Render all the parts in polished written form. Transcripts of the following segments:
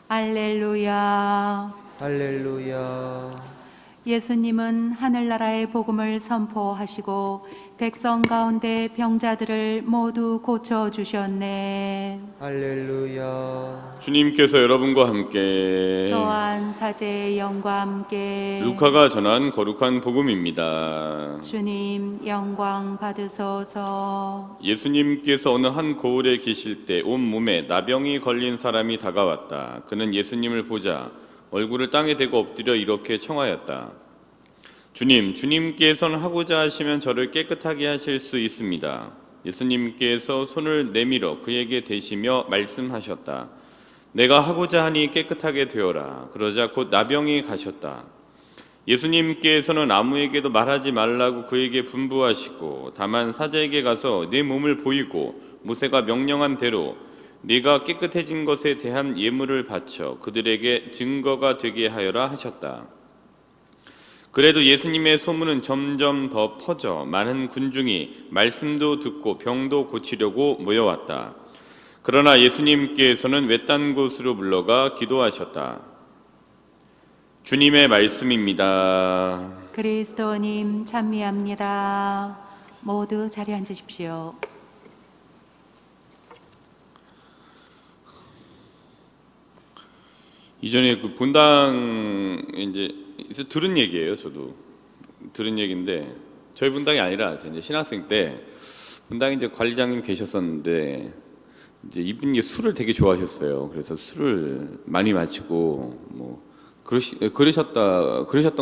할렐루야. 할렐루야. 예수님은 하늘나라의 복음을 선포하시고 백성 가운데 병자들을 모두 고쳐주셨네. 할렐루야. 주님께서 여러분과 함께 또한 사제의 영과 함께 루카가 전한 거룩한 복음입니다. 주님 영광 받으소서. 예수님께서 어느 한 고을에 계실 때 온 몸에 나병이 걸린 사람이 다가왔다. 그는 예수님을 보자 얼굴을 땅에 대고 엎드려 이렇게 청하였다. 주님께서는 하고자 하시면 저를 깨끗하게 하실 수 있습니다. 예수님께서 손을 내밀어 그에게 대시며 말씀하셨다. 내가 하고자 하니 깨끗하게 되어라. 그러자 곧 나병이 가셨다. 예수님께서는 아무에게도 말하지 말라고 그에게 분부하시고 다만 사자에게 가서 내 몸을 보이고 모세가 명령한 대로 네가 깨끗해진 것에 대한 예물을 바쳐 그들에게 증거가 되게 하여라 하셨다. 그래도 예수님의 소문은 점점 더 퍼져 많은 군중이 말씀도 듣고 병도 고치려고 모여왔다. 그러나 예수님께서는 외딴 곳으로 물러가 기도하셨다. 주님의 말씀입니다. 그리스도님 찬미합니다. 모두 자리에 앉으십시오. 이전에 그 본당 이제 들은 얘기예요. 저도 들은 얘기인데 저희 본당이 아니라 이제 신학생 때 본당에 이제 관리장님 계셨었는데 이제 이분이 술을 되게 좋아하셨어요. 그래서 술을 많이 마시고 뭐 그러셨던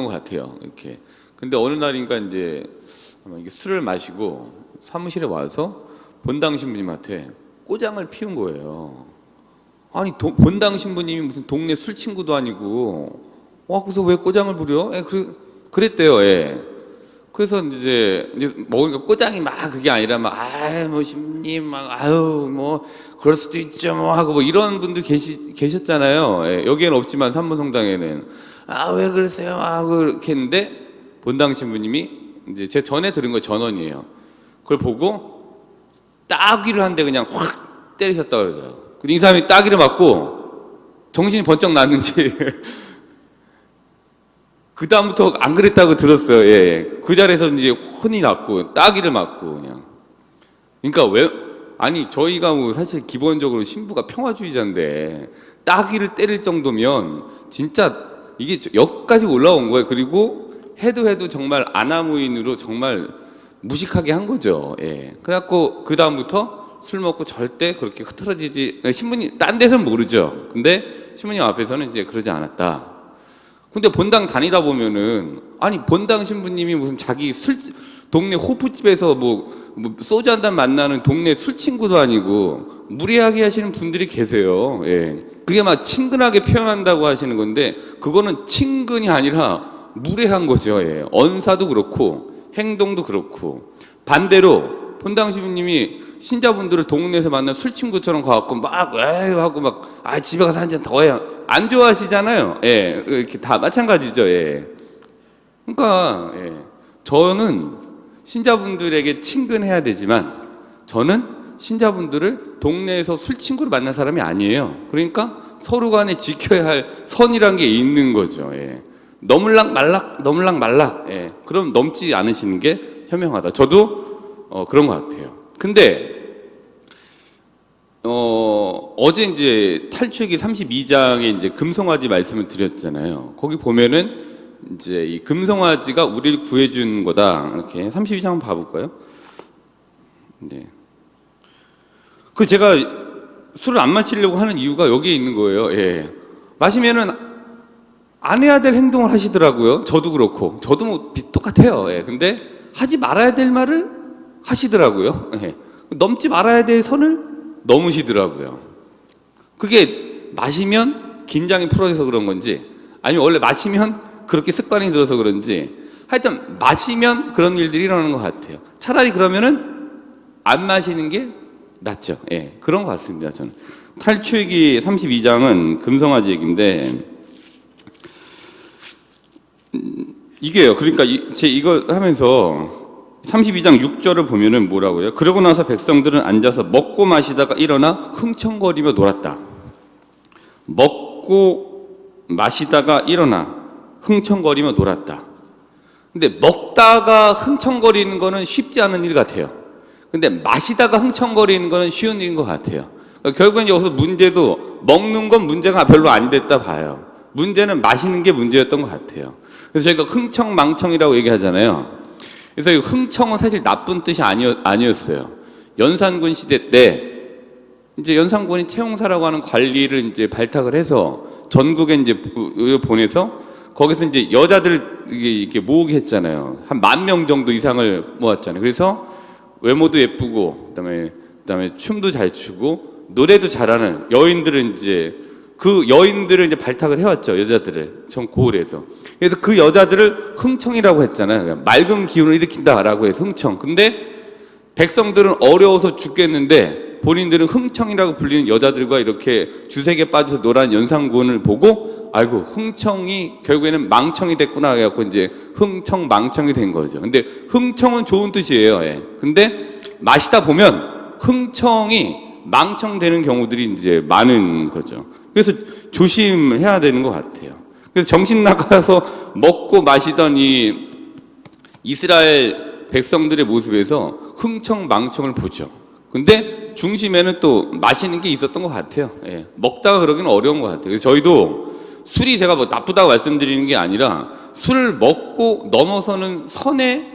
것 같아요. 이렇게. 근데 어느 날인가 이제 아마 이게 술을 마시고 사무실에 와서 본당 신부님한테 꼬장을 피운 거예요. 아니 본당 신부님이 무슨 동네 술 친구도 아니고 그래서 왜 꼬장을 부려? 그랬대요. 예. 그래서 이제 먹으니까 꼬장이 막 그게 아니라 막 뭐 신부님 막 뭐 그럴 수도 있죠 뭐 하고 뭐 이런 분들 계셨잖아요. 예. 여기에는 없지만 삼문성당에는 왜 그러세요? 그렇게 했는데 본당 신부님이 이제 제 전에 들은 거 전원이에요. 그걸 보고 따귀를 한 대 그냥 확 때리셨다 그러더라고요. 이 사람이 따귀를 맞고 정신이 번쩍 났는지 그 다음부터 안 그랬다고 들었어요. 예. 그 자리에서 이제 혼이 났고 따귀를 맞고 그냥. 그러니까 저희가 뭐 사실 기본적으로 신부가 평화주의자인데 따귀를 때릴 정도면 진짜 이게 여기까지 올라온 거예요. 그리고 해도 정말 아나무인으로 정말 무식하게 한 거죠. 예. 그래갖고 그 다음부터 술 먹고 절대 그렇게 흐트러지지, 신부님 딴 데서는 모르죠. 근데 신부님 앞에서는 이제 그러지 않았다. 근데 본당 다니다 보면은 본당 신부님이 무슨 자기 동네 호프집에서 뭐 소주 한 잔 만나는 동네 술 친구도 아니고 무례하게 하시는 분들이 계세요. 예. 그게 막 친근하게 표현한다고 하시는 건데 그거는 친근이 아니라 무례한 거죠. 예. 언사도 그렇고 행동도 그렇고. 반대로 본당 신부님이 신자분들을 동네에서 만난 술 친구처럼 가갖고 하고 집에 가서 한 잔 더 해요. 안 좋아하시잖아요. 예, 이렇게 다 마찬가지죠. 예. 그러니까 저는 신자분들에게 친근해야 되지만 저는 신자분들을 동네에서 술 친구로 만난 사람이 아니에요. 그러니까 서로 간에 지켜야 할 선이란 게 있는 거죠. 예. 넘을락 말락. 예. 그럼 넘지 않으시는 게 현명하다. 저도 그런 것 같아요. 근데 어제 이제 탈출기 32장에 이제 금송아지 말씀을 드렸잖아요. 거기 보면은 이제 이 금송아지가 우리를 구해준 거다. 이렇게 32장 한번 봐볼까요? 네. 제가 술을 안 마시려고 하는 이유가 여기에 있는 거예요. 예. 마시면은 안 해야 될 행동을 하시더라고요. 저도 그렇고. 저도 뭐 똑같아요. 예. 근데 하지 말아야 될 말을 하시더라고요. 예. 넘지 말아야 될 선을 넘으시더라고요. 그게 마시면 긴장이 풀어져서 그런 건지 아니면 원래 마시면 그렇게 습관이 들어서 그런지 하여튼 마시면 그런 일들이 일어나는 것 같아요. 차라리 그러면은 안 마시는 게 낫죠. 예, 그런 것 같습니다. 저는 탈출기 32장은 금송아지 얘기인데 이게요. 그러니까 이거 하면서 32장 6절을 보면은 뭐라고요? 그러고 나서 백성들은 앉아서 먹고 마시다가 일어나 흥청거리며 놀았다. 먹고 먹고 마시다가 일어나 흥청거리며 놀았다. 근데 먹다가 흥청거리는 거는 쉽지 않은 일 같아요. 근데 마시다가 흥청거리는 거는 쉬운 일인 것 같아요. 결국엔 여기서 문제도 먹는 건 문제가 별로 안 됐다 봐요. 문제는 마시는 게 문제였던 것 같아요. 그래서 저희가 흥청망청이라고 얘기하잖아요. 그래서 이 흥청은 사실 나쁜 뜻이 아니었어요. 연산군 시대 때 이제 연산군이 채용사라고 하는 관리를 이제 발탁을 해서 전국에 이제 보내서 거기서 이제 여자들 이렇게 모으게 했잖아요. 한 10,000명 정도 이상을 모았잖아요. 그래서 외모도 예쁘고 그다음에 춤도 잘 추고 노래도 잘하는 여인들은 이제 그 여인들을 이제 발탁을 해왔죠. 여자들을 전 고을에서. 그래서 그 여자들을 흥청이라고 했잖아요. 맑은 기운을 일으킨다라고 해서 흥청. 근데 백성들은 어려워서 죽겠는데 본인들은 흥청이라고 불리는 여자들과 이렇게 주색에 빠져서 놀아난 연산군을 보고 아이고 흥청이 결국에는 망청이 됐구나 해갖고 이제 흥청망청이 된 거죠. 근데 흥청은 좋은 뜻이에요. 예. 근데 마시다 보면 흥청이 망청되는 경우들이 이제 많은 거죠. 그래서 조심해야 되는 것 같아요. 그래서 정신 나가서 먹고 마시던 이 이스라엘 백성들의 모습에서 흥청망청을 보죠. 근데 중심에는 또 마시는 게 있었던 것 같아요. 예. 먹다가 그러기는 어려운 것 같아요. 그래서 저희도 술이 제가 뭐 나쁘다고 말씀드리는 게 아니라 술을 먹고 넘어서는 선의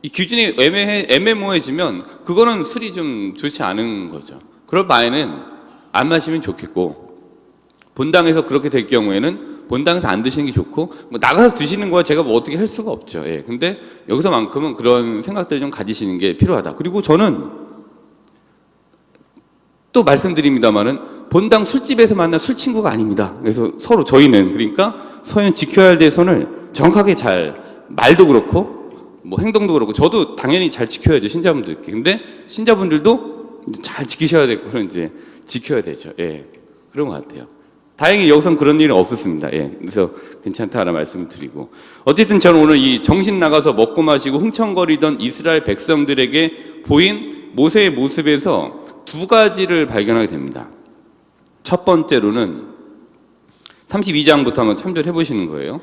이 기준이 애매모호해지면 그거는 술이 좀 좋지 않은 거죠. 그럴 바에는 안 마시면 좋겠고 본당에서 그렇게 될 경우에는 본당에서 안 드시는 게 좋고 뭐 나가서 드시는 거야 제가 뭐 어떻게 할 수가 없죠. 예. 근데 여기서만큼은 그런 생각들을 좀 가지시는 게 필요하다. 그리고 저는 또 말씀드립니다만은 본당 술집에서 만난 술 친구가 아닙니다. 그래서 서로 저희는 지켜야 될 선을 정확하게 잘 말도 그렇고 뭐 행동도 그렇고 저도 당연히 잘 지켜야죠 신자분들께. 근데 신자분들도 잘 지키셔야 될 거는 이제 지켜야 되죠. 예, 그런 것 같아요. 다행히 여기선 그런 일은 없었습니다. 예, 그래서 괜찮다라는 말씀을 드리고 어쨌든 저는 오늘 이 정신 나가서 먹고 마시고 흥청거리던 이스라엘 백성들에게 보인 모세의 모습에서 두 가지를 발견하게 됩니다. 첫 번째로는 32장부터 한번 참조해 보시는 거예요.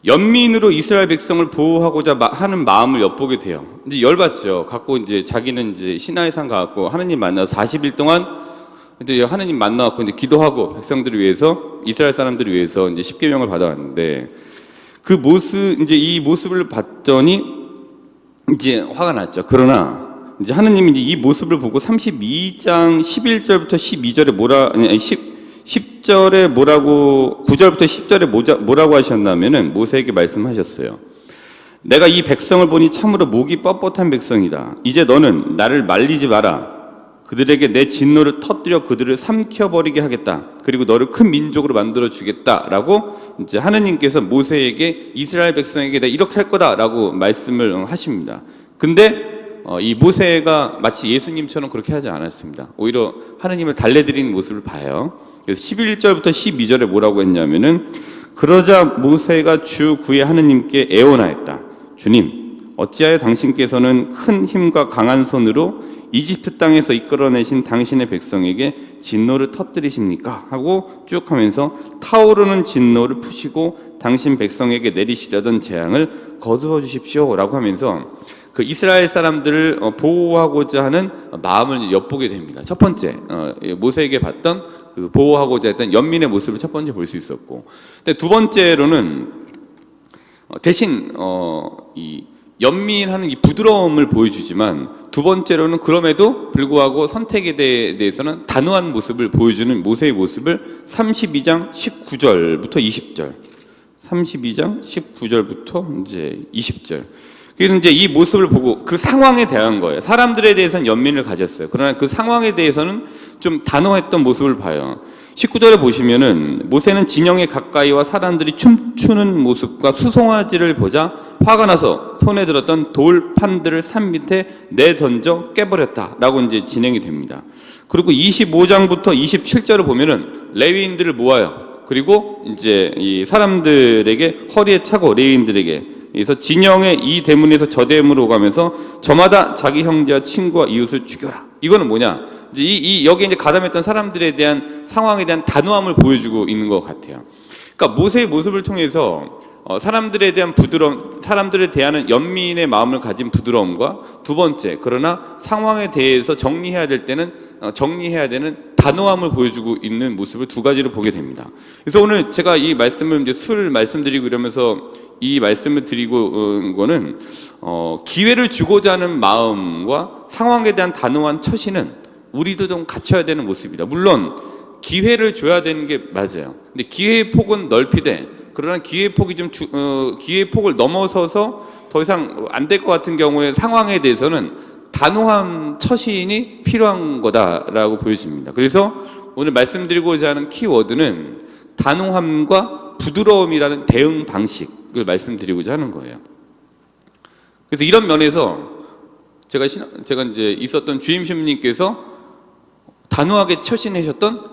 연민으로 이스라엘 백성을 보호하고자 하는 마음을 엿보게 돼요. 이제 열받죠. 갖고 이제 자기는 이제 시나이산 가갖고 하느님 만나서 40일 동안 이제 하느님 만나갖고 이제 기도하고 백성들을 위해서 이스라엘 사람들을 위해서 이제 십계명을 받아왔는데 그 모습 이제 이 모습을 봤더니 이제 화가 났죠. 그러나 이제 하느님이 이제 이 모습을 보고 32장 11절부터 12절에 10절에 뭐라고 9절부터 10절에 뭐라고 하셨냐면은 모세에게 말씀하셨어요. 내가 이 백성을 보니 참으로 목이 뻣뻣한 백성이다. 이제 너는 나를 말리지 마라. 그들에게 내 진노를 터뜨려 그들을 삼켜버리게 하겠다. 그리고 너를 큰 민족으로 만들어 주겠다라고 이제 하느님께서 모세에게 이스라엘 백성에게 내가 이렇게 할 거다라고 말씀을 하십니다. 근데 이 모세가 마치 예수님처럼 그렇게 하지 않았습니다. 오히려 하느님을 달래드리는 모습을 봐요. 그래서 11절부터 12절에 뭐라고 했냐면은 그러자 모세가 주 구의 하느님께 애원하였다. 주님, 어찌하여 당신께서는 큰 힘과 강한 손으로 이집트 땅에서 이끌어내신 당신의 백성에게 진노를 터뜨리십니까? 하고 쭉 하면서 타오르는 진노를 푸시고 당신 백성에게 내리시려던 재앙을 거두어 주십시오 라고 하면서 그 이스라엘 사람들을 보호하고자 하는 마음을 엿보게 됩니다. 첫 번째 모세에게 봤던 그 보호하고자 했던 연민의 모습을 첫 번째 볼 수 있었고, 근데 두 번째로는 대신 이 연민하는 이 부드러움을 보여주지만 두 번째로는 그럼에도 불구하고 선택에 대해서는 단호한 모습을 보여주는 모세의 모습을 32장 19절부터 20절, 32장 19절부터 이제 20절. 그래서 이제 이 모습을 보고 그 상황에 대한 거예요. 사람들에 대해서는 연민을 가졌어요. 그러나 그 상황에 대해서는 좀 단호했던 모습을 봐요. 19절에 보시면은 모세는 진영에 가까이와 사람들이 춤추는 모습과 수송아지를 보자 화가 나서 손에 들었던 돌판들을 산 밑에 내던져 깨버렸다라고 이제 진행이 됩니다. 그리고 25장부터 27절을 보면은 레위인들을 모아요. 그리고 이제 이 사람들에게 허리에 차고 레위인들에게 그래서 진영의 이 대문에서 저 대문으로 가면서 저마다 자기 형제와 친구와 이웃을 죽여라. 이거는 뭐냐? 이제 여기에 이제 가담했던 사람들에 대한 상황에 대한 단호함을 보여주고 있는 것 같아요. 그러니까 모세의 모습을 통해서 사람들에 대한 부드러움, 사람들에 대한 연민의 마음을 가진 부드러움과 두 번째, 그러나 상황에 대해서 정리해야 될 때는 정리해야 되는 단호함을 보여주고 있는 모습을 두 가지로 보게 됩니다. 그래서 오늘 제가 이 말씀을 이제 술 말씀드리고 이러면서 이 말씀을 드리고 온 거는 기회를 주고자 하는 마음과 상황에 대한 단호한 처신은 우리도 좀 갖춰야 되는 모습이다. 물론 기회를 줘야 되는 게 맞아요. 근데 기회의 폭은 넓히되 그러나 기회의 폭이 기회의 폭을 넘어서서 더 이상 안 될 것 같은 경우에 상황에 대해서는 단호한 처신이 필요한 거다라고 보여집니다. 그래서 오늘 말씀드리고자 하는 키워드는 단호함과 부드러움이라는 대응 방식을 말씀드리고자 하는 거예요. 그래서 이런 면에서 제가 이제 있었던 주임신부님께서 단호하게 처신하셨던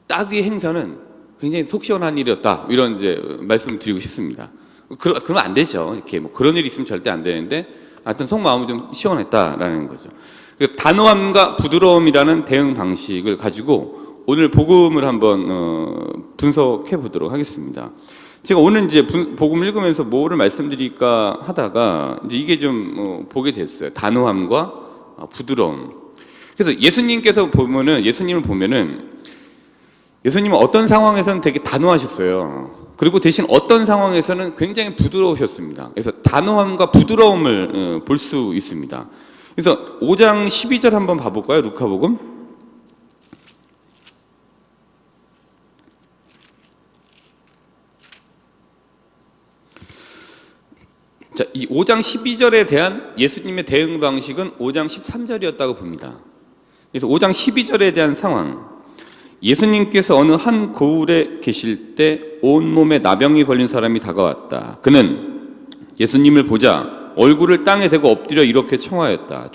따귀 행사는 굉장히 속 시원한 일이었다. 이런 이제 말씀을 드리고 싶습니다. 그러면 안 되죠. 이렇게 뭐 그런 일이 있으면 절대 안 되는데, 하여튼 속마음이 좀 시원했다라는 거죠. 단호함과 부드러움이라는 대응 방식을 가지고 오늘 복음을 한번 분석해 보도록 하겠습니다. 제가 오늘 이제 복음 읽으면서 뭐를 말씀드릴까 하다가 이제 이게 좀 보게 됐어요. 단호함과 부드러움. 그래서 예수님을 보면은 예수님은 어떤 상황에서는 되게 단호하셨어요. 그리고 대신 어떤 상황에서는 굉장히 부드러우셨습니다. 그래서 단호함과 부드러움을 볼 수 있습니다. 그래서 5장 12절 한번 봐볼까요? 루카복음. 자, 이 5장 12절에 대한 예수님의 대응 방식은 5장 13절이었다고 봅니다. 그래서 5장 12절에 대한 상황. 예수님께서 어느 한 고을에 계실 때 온몸에 나병이 걸린 사람이 다가왔다. 그는 예수님을 보자 얼굴을 땅에 대고 엎드려 이렇게 청하였다.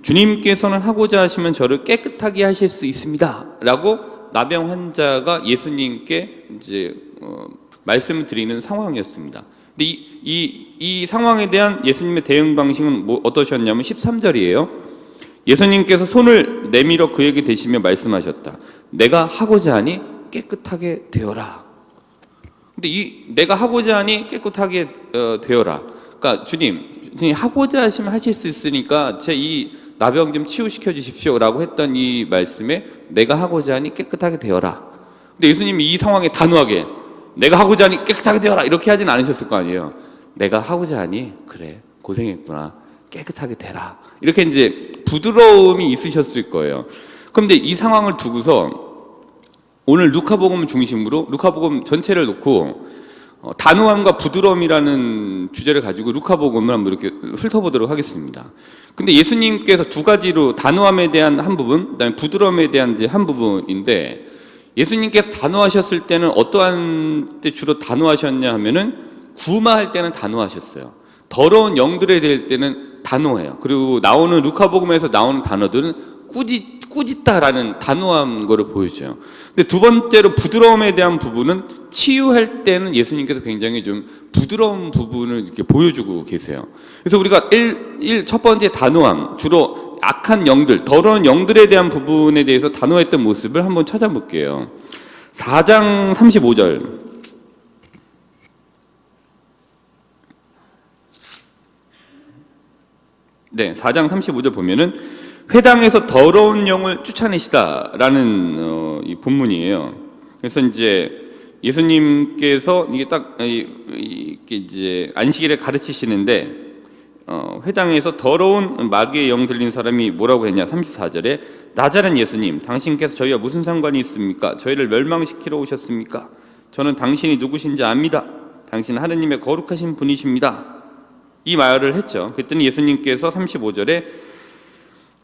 주님께서는 하고자 하시면 저를 깨끗하게 하실 수 있습니다. 라고 나병 환자가 예수님께 이제 말씀을 드리는 상황이었습니다. 근데 이 상황에 대한 예수님의 대응 방식은 어떠셨냐면 13절이에요. 예수님께서 손을 내밀어 그에게 대시며 말씀하셨다. 내가 하고자 하니 깨끗하게 되어라. 근데 내가 하고자 하니 깨끗하게 되어라. 그러니까 주님 하고자 하시면 하실 수 있으니까 제 이 나병 좀 치유시켜 주십시오라고 했던 이 말씀에 내가 하고자 하니 깨끗하게 되어라. 근데 예수님이 이 상황에 단호하게 내가 하고자 하니 깨끗하게 되어라 이렇게 하진 않으셨을 거 아니에요. 내가 하고자 하니 그래 고생했구나 깨끗하게 되라. 이렇게 이제 부드러움이 있으셨을 거예요. 그런데 이 상황을 두고서 오늘 루카복음 중심으로 루카복음 전체를 놓고 단호함과 부드러움이라는 주제를 가지고 루카복음을 한번 이렇게 훑어보도록 하겠습니다. 근데 예수님께서 두 가지로 단호함에 대한 한 부분, 그다음에 부드러움에 대한 이제 한 부분인데 예수님께서 단호하셨을 때는 어떠한 때 주로 단호하셨냐 하면은 구마할 때는 단호하셨어요. 더러운 영들에 대할 때는 단호해요. 그리고 나오는 루카복음에서 나오는 단어들은 꾸짖다라는 단호한 거를 보여줘요. 근데 두 번째로 부드러움에 대한 부분은 치유할 때는 예수님께서 굉장히 좀 부드러운 부분을 이렇게 보여주고 계세요. 그래서 우리가 첫 번째 단호함, 주로 악한 영들, 더러운 영들에 대한 부분에 대해서 단호했던 모습을 한번 찾아볼게요. 4장 35절. 네, 4장 35절 보면은 회당에서 더러운 영을 쫓아내시다라는 이 본문이에요. 그래서 이제 예수님께서 이게 딱 이렇게 이제 안식일에 가르치시는데 회당에서 더러운 마귀의 영 들린 사람이 뭐라고 했냐? 34절에 나자렛 예수님, 당신께서 저희와 무슨 상관이 있습니까? 저희를 멸망시키러 오셨습니까? 저는 당신이 누구신지 압니다. 당신은 하느님의 거룩하신 분이십니다. 이 말을 했죠. 그랬더니 예수님께서 35절에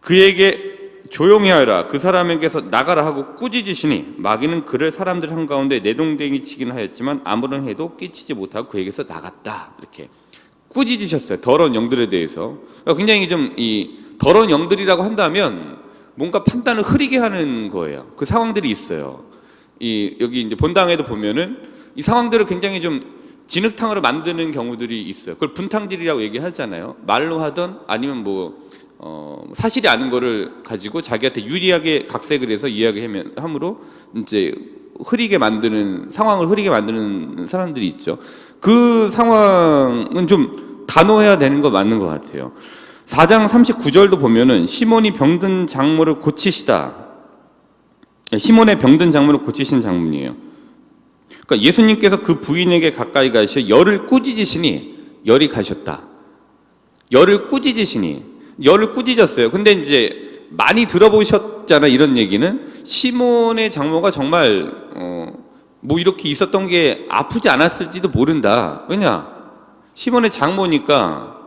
그에게 조용히 하여라. 그 사람에게서 나가라 하고 꾸짖으시니 마귀는 그를 사람들 한가운데 내동댕이 치긴 하였지만 아무런 해도 끼치지 못하고 그에게서 나갔다. 이렇게 꾸짖으셨어요. 더러운 영들에 대해서. 굉장히 좀 이 더러운 영들이라고 한다면 뭔가 판단을 흐리게 하는 거예요. 그 상황들이 있어요. 여기 이제 본당에도 보면은 이 상황들을 굉장히 좀 진흙탕으로 만드는 경우들이 있어요. 그걸 분탕질이라고 얘기하잖아요. 말로 하던 아니면 뭐 사실이 아닌 거를 가지고 자기한테 유리하게 각색을 해서 이야기함으로 이제 상황을 흐리게 만드는 사람들이 있죠. 그 상황은 좀 단호해야 되는 거 맞는 것 같아요. 4장 39절도 보면은 시몬의 병든 장모를 고치신 장면이에요. 그러니까 예수님께서 그 부인에게 가까이 가시어 열을 꾸짖으시니 열이 가셨다. 열을 꾸짖었어요. 근데 이제 많이 들어보셨잖아, 이런 얘기는. 시몬의 장모가 정말 뭐 이렇게 있었던 게 아프지 않았을지도 모른다. 왜냐? 시몬의 장모니까.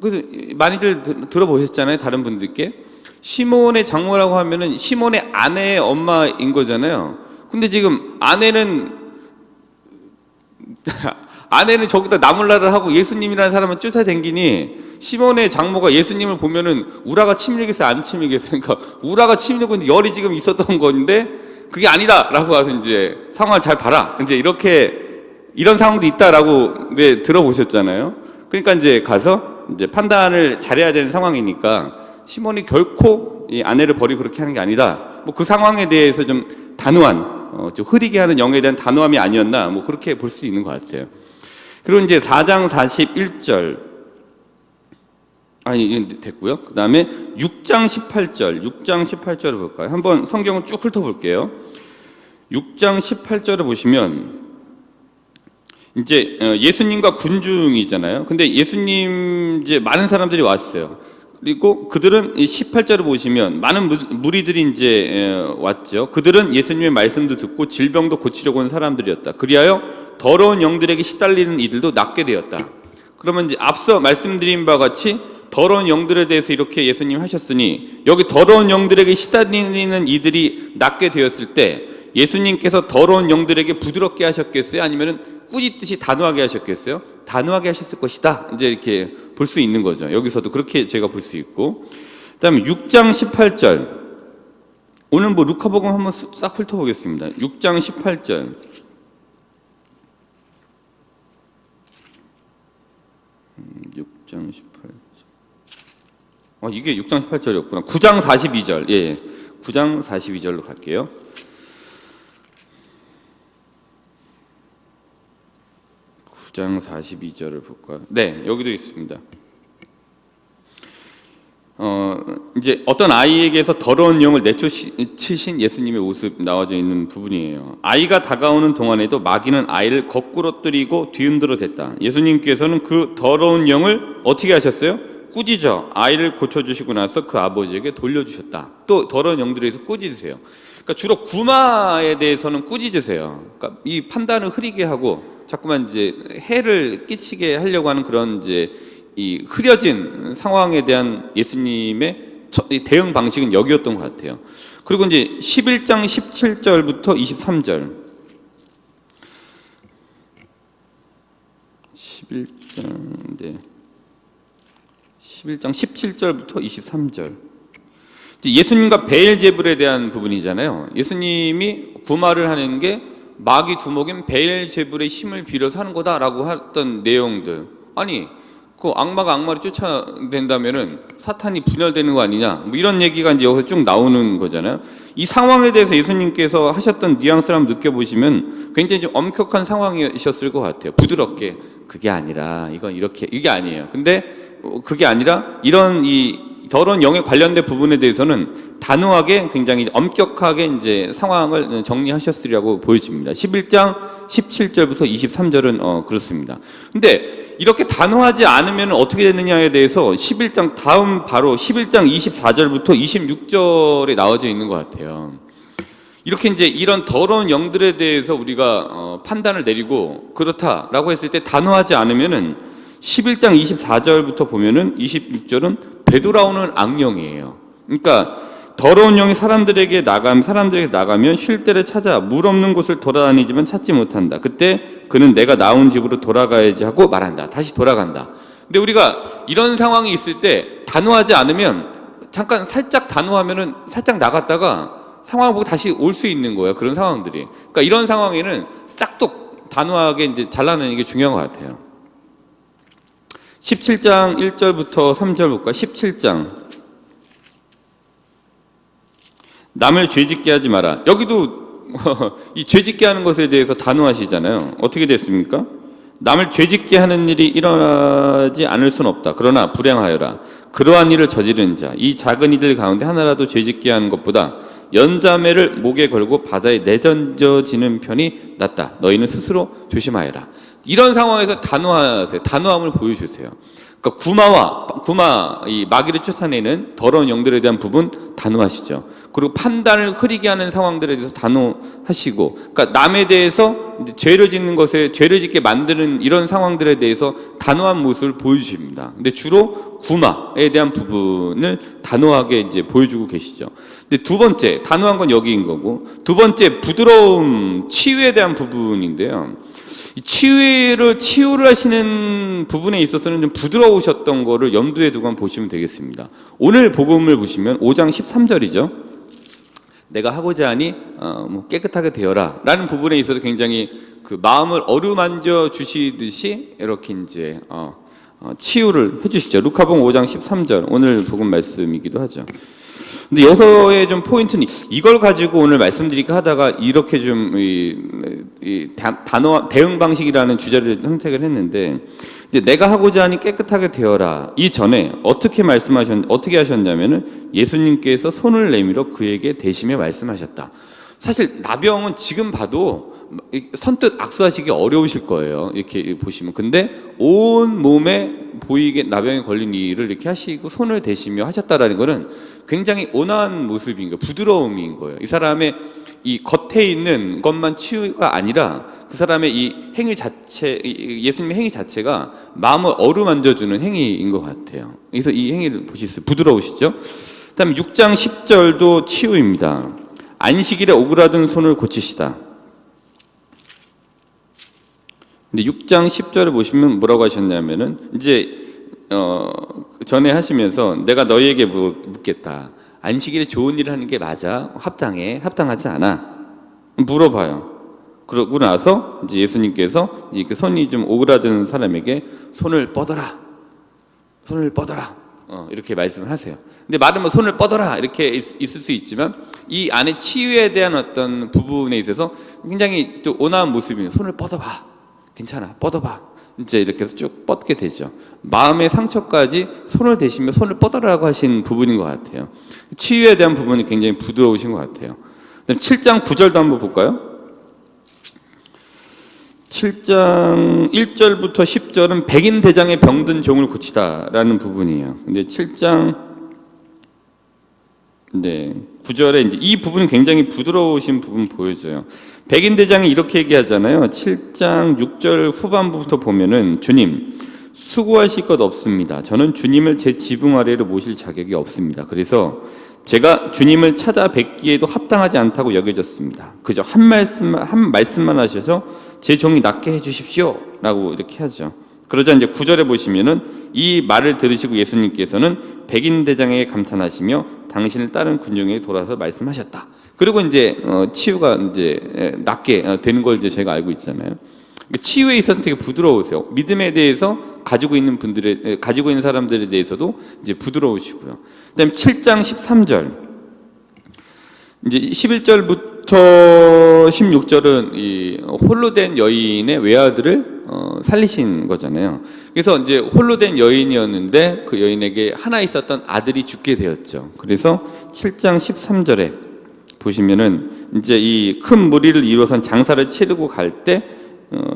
그래서 많이들 들어보셨잖아요, 다른 분들께. 시몬의 장모라고 하면은 시몬의 아내의 엄마인 거잖아요. 근데 지금 아내는 저기다 나몰라를 하고 예수님이라는 사람은 쫓아다니니 시몬의 장모가 예수님을 보면은 우라가 치밀겠어요, 안 치밀겠어요? 그러니까 우라가 치밀고 있는데 열이 지금 있었던 건데 그게 아니다라고 해서 이제 상황을 잘 봐라. 이제 이런 상황도 있다라고 들어보셨잖아요. 그러니까 이제 가서 이제 판단을 잘해야 되는 상황이니까 시몬이 결코 이 아내를 버리고 그렇게 하는 게 아니다. 뭐 그 상황에 대해서 좀 단호한, 좀 흐리게 하는 영에 대한 단호함이 아니었나, 뭐 그렇게 볼 수 있는 것 같아요. 그리고 이제 4장 41절. 이건 됐고요. 그 다음에 6장 18절을 볼까요? 한번 성경을 쭉 훑어볼게요. 6장 18절을 보시면 이제 예수님과 군중이잖아요. 근데 예수님 이제 많은 사람들이 왔어요. 그리고 그들은 18절을 보시면 많은 무리들이 이제 왔죠. 그들은 예수님의 말씀도 듣고 질병도 고치려고 온 사람들이었다. 그리하여 더러운 영들에게 시달리는 이들도 낫게 되었다. 그러면 이제 앞서 말씀드린 바와 같이 더러운 영들에 대해서 이렇게 예수님 하셨으니 여기 더러운 영들에게 시달리는 이들이 낫게 되었을 때 예수님께서 더러운 영들에게 부드럽게 하셨겠어요? 아니면은 꾸짖듯이 단호하게 하셨겠어요? 단호하게 하셨을 것이다. 이제 이렇게 볼 수 있는 거죠. 여기서도 그렇게 제가 볼 수 있고. 그 다음에 6장 18절. 오늘 뭐 루카복음 한번 싹 훑어보겠습니다. 6장 18절. 이게 6장 18절이었구나. 9장 42절. 예. 9장 42절로 갈게요. 9장 42절을 볼까요? 네, 여기도 있습니다. 이제 어떤 아이에게서 더러운 영을 내쫓으신 예수님의 모습 나와져 있는 부분이에요. 아이가 다가오는 동안에도 마귀는 아이를 거꾸로 뜨리고 뒤흔들어 댔다. 예수님께서는 그 더러운 영을 어떻게 하셨어요? 꾸짖어 아이를 고쳐주시고 나서 그 아버지에게 돌려주셨다. 또 더러운 영들에서 꾸짖으세요. 그러니까 주로 구마에 대해서는 꾸짖으세요. 그러니까 이 판단을 흐리게 하고 자꾸만 이제 해를 끼치게 하려고 하는 그런 이제 이 흐려진 상황에 대한 예수님의 대응 방식은 여기였던 것 같아요. 그리고 이제 11장 17절부터 23절. 11장 17절부터 23절. 예수님과 베엘제불에 대한 부분이잖아요. 예수님이 구마를 하는 게 마귀 두목인 베엘제불의 힘을 빌어서 하는 거다라고 했던 내용들. 아니, 그 악마가 악마를 쫓아낸다면은 사탄이 분열되는 거 아니냐? 뭐 이런 얘기가 이제 여기서 쭉 나오는 거잖아요. 이 상황에 대해서 예수님께서 하셨던 뉘앙스를 한번 느껴보시면 굉장히 좀 엄격한 상황이셨을 것 같아요. 부드럽게. 그게 아니라, 이건 이렇게, 이게 아니에요. 근데 그게 아니라 이런 이 더러운 영에 관련된 부분에 대해서는 단호하게 굉장히 엄격하게 이제 상황을 정리하셨으리라고 보여집니다. 11장 17절부터 23절은 그렇습니다. 근데 이렇게 단호하지 않으면 어떻게 되느냐에 대해서 11장 다음 바로 11장 24절부터 26절에 나와져 있는 것 같아요. 이렇게 이제 이런 더러운 영들에 대해서 우리가 판단을 내리고 그렇다라고 했을 때 단호하지 않으면은 11장 24절부터 보면은 26절은 되돌아오는 악령이에요. 그러니까 더러운 영이 사람들에게 나가면 쉴 때를 찾아 물 없는 곳을 돌아다니지만 찾지 못한다. 그때 그는 내가 나온 집으로 돌아가야지 하고 말한다. 다시 돌아간다. 근데 우리가 이런 상황이 있을 때 단호하지 않으면 잠깐 살짝 단호하면은 살짝 나갔다가 상황을 보고 다시 올 수 있는 거예요. 그런 상황들이. 그러니까 이런 상황에는 싹둑 단호하게 이제 잘라내는 게 중요한 것 같아요. 17장 1절부터 3절 볼까요? 17장 남을 죄짓게 하지 마라. 여기도 이 죄짓게 하는 것에 대해서 단호하시잖아요. 어떻게 됐습니까? 남을 죄짓게 하는 일이 일어나지 않을 수는 없다. 그러나 불행하여라. 그러한 일을 저지르는 자, 이 작은 이들 가운데 하나라도 죄짓게 하는 것보다 연자매를 목에 걸고 바다에 내던져지는 편이 낫다. 너희는 스스로 조심하여라. 이런 상황에서 단호하세요. 단호함을 보여주세요. 그러니까 구마 이 마귀를 쫓아내는 더러운 영들에 대한 부분 단호하시죠. 그리고 판단을 흐리게 하는 상황들에 대해서 단호하시고, 그러니까 남에 대해서 죄를 짓는 것에 죄를 짓게 만드는 이런 상황들에 대해서 단호한 모습을 보여주십니다. 근데 주로 구마에 대한 부분을 단호하게 이제 보여주고 계시죠. 근데 두 번째 단호한 건 여기인 거고, 두 번째 부드러움, 치유에 대한 부분인데요. 치유를 하시는 부분에 있어서는 좀 부드러우셨던 거를 염두에 두고 한번 보시면 되겠습니다. 오늘 복음을 보시면 5장 13절이죠. 내가 하고자 하니 깨끗하게 되어라 라는 부분에 있어서 굉장히 그 마음을 어루만져 주시듯이 이렇게 이제 치유를 해주시죠. 루카복음 5장 13절 오늘 복음 말씀이기도 하죠. 근데 여기서의 좀 포인트는 이걸 가지고 오늘 말씀드릴까 하다가 이렇게 좀 단어 대응 방식이라는 주제를 선택을 했는데, 이제 내가 하고자 하니 깨끗하게 되어라 이 전에 어떻게 하셨냐면은 예수님께서 손을 내밀어 그에게 대심에 말씀하셨다. 사실 나병은 지금 봐도 선뜻 악수하시기 어려우실 거예요. 이렇게 보시면. 근데 온 몸에 보이게 나병에 걸린 일을 이렇게 하시고 손을 대시며 하셨다라는 것은 굉장히 온화한 모습인 거예요. 부드러움인 거예요. 이 사람의 이 겉에 있는 것만 치유가 아니라 그 사람의 이 행위 자체, 예수님의 행위 자체가 마음을 어루만져주는 행위인 것 같아요. 그래서 이 행위를 보시겠어요. 부드러우시죠? 그 다음에 6장 10절도 치유입니다. 안식일에 오그라든 손을 고치시다. 근데 6장 10절을 보시면 뭐라고 하셨냐면은 이제 전에 하시면서 내가 너희에게 묻겠다. 안식일에 좋은 일을 하는 게 맞아? 합당하지 않아? 물어봐요. 그러고 나서 이제 예수님께서 이제 그 손이 좀 오그라드는 사람에게 손을 뻗어라. 이렇게 말씀을 하세요. 근데 말은 손을 뻗어라 이렇게 있을 수 있지만 이 안에 치유에 대한 어떤 부분에 있어서 굉장히 또 온화한 모습이에요. 손을 뻗어봐. 괜찮아. 뻗어봐. 이제 이렇게 해서 쭉 뻗게 되죠. 마음의 상처까지 손을 대시며 손을 뻗어라고 하신 부분인 것 같아요. 치유에 대한 부분이 굉장히 부드러우신 것 같아요. 그다음 7장 9절도 한번 볼까요? 7장 1절부터 10절은 백인 대장의 병든 종을 고치다라는 부분이에요. 근데 7장 9절에 이제 이 부분은 굉장히 부드러우신 부분 보여져요. 백인 대장이 이렇게 얘기하잖아요. 7장 6절 후반부부터 보면은 주님 수고하실 것 없습니다. 저는 주님을 제 지붕 아래로 모실 자격이 없습니다. 그래서 제가 주님을 찾아뵙기에도 합당하지 않다고 여겨졌습니다. 그저 한 말씀만 하셔서 제 종이 낫게 해주십시오 라고 이렇게 하죠. 그러자 이제 9절에 보시면은 이 말을 들으시고 예수님께서는 백인 대장에게 감탄하시며 당신을 따른 군중에게 돌아서 말씀하셨다. 그리고 이제 치유가 이제 낫게 되는 걸 이제 제가 알고 있잖아요. 치유에 있어서 되게 부드러우세요. 믿음에 대해서 가지고 있는 사람들에 대해서도 이제 부드러우시고요. 그다음에 7장 13절 이제 11절부터 16절은 이 홀로 된 여인의 외아들을 살리신 거잖아요. 그래서 이제 홀로 된 여인이었는데 그 여인에게 하나 있었던 아들이 죽게 되었죠. 그래서 7장 13절에 보시면은 이제 이 큰 무리를 이루어선 장사를 치르고 갈 때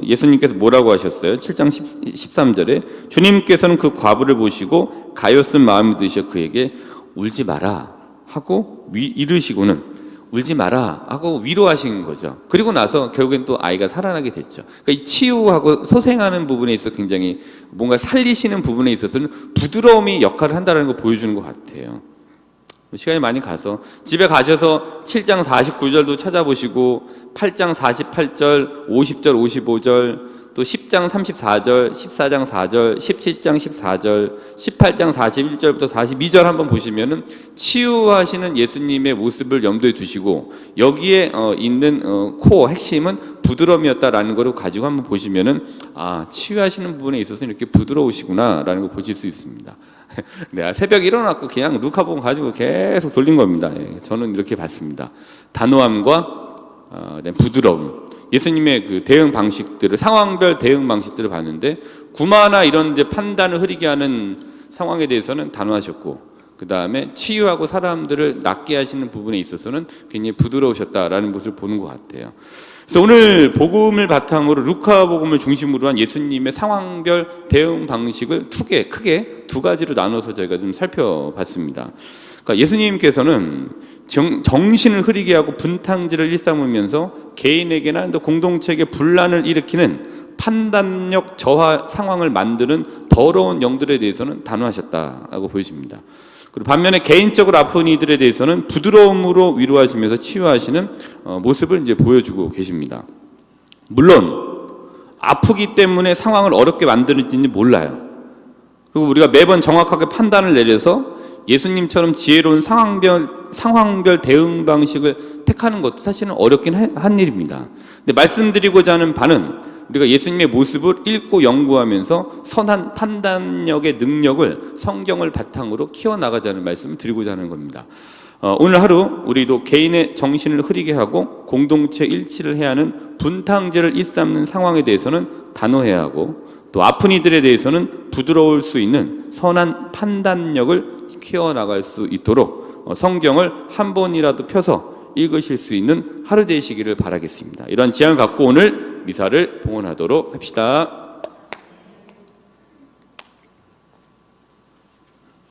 예수님께서 뭐라고 하셨어요? 7장 13절에 주님께서는 그 과부를 보시고 가엾은 마음이 드셔 그에게 울지 마라 하고 이르시고는 울지 마라 하고 위로하신 거죠. 그리고 나서 결국엔 또 아이가 살아나게 됐죠. 그러니까 이 치유하고 소생하는 부분에 있어서 굉장히 뭔가 살리시는 부분에 있어서는 부드러움이 역할을 한다는 걸 보여주는 것 같아요. 시간이 많이 가서 집에 가셔서 7장 49절도 찾아보시고 8장 48절, 50절, 55절 또 10장 34절, 14장 4절, 17장 14절, 18장 41절부터 42절 한번 보시면은 치유하시는 예수님의 모습을 염두에 두시고 여기에 있는 코어 핵심은 부드러움이었다라는 것을 가지고 한번 보시면은 아 치유하시는 부분에 있어서 이렇게 부드러우시구나라는 걸 보실 수 있습니다. 내가 새벽에 일어났고 그냥 누가복음 가지고 계속 돌린 겁니다. 예, 저는 이렇게 봤습니다. 단호함과 부드러움. 예수님의 그 대응 방식들을, 상황별 대응 방식들을 봤는데, 구마나 이런 이제 판단을 흐리게 하는 상황에 대해서는 단호하셨고, 그 다음에 치유하고 사람들을 낫게 하시는 부분에 있어서는 굉장히 부드러우셨다라는 것을 보는 것 같아요. 그래서 오늘 복음을 바탕으로 루카복음을 중심으로 한 예수님의 상황별 대응 방식을 크게 두 가지로 나눠서 저희가 좀 살펴봤습니다. 그러니까 예수님께서는 정신을 흐리게 하고 분탕질을 일삼으면서 개인에게나 또 공동체에게 분란을 일으키는 판단력 저하 상황을 만드는 더러운 영들에 대해서는 단호하셨다고 보여집니다. 그리고 반면에 개인적으로 아픈 이들에 대해서는 부드러움으로 위로하시면서 치유하시는 모습을 이제 보여주고 계십니다. 물론 아프기 때문에 상황을 어렵게 만드는지는 몰라요. 그리고 우리가 매번 정확하게 판단을 내려서 예수님처럼 지혜로운 상황별 대응 방식을 택하는 것도 사실은 어렵긴 한 일입니다. 근데 말씀드리고자 하는 바는 우리가 예수님의 모습을 읽고 연구하면서 선한 판단력의 능력을 성경을 바탕으로 키워나가자는 말씀을 드리고자 하는 겁니다. 오늘 하루 우리도 개인의 정신을 흐리게 하고 공동체 일치를 해야 하는 분탕질을 일삼는 상황에 대해서는 단호해야 하고, 또 아픈 이들에 대해서는 부드러울 수 있는 선한 판단력을 키워나갈 수 있도록 성경을 한 번이라도 펴서 읽으실 수 있는 하루 되시기를 바라겠습니다. 이런 지향을 갖고 오늘 미사를 봉헌하도록 합시다.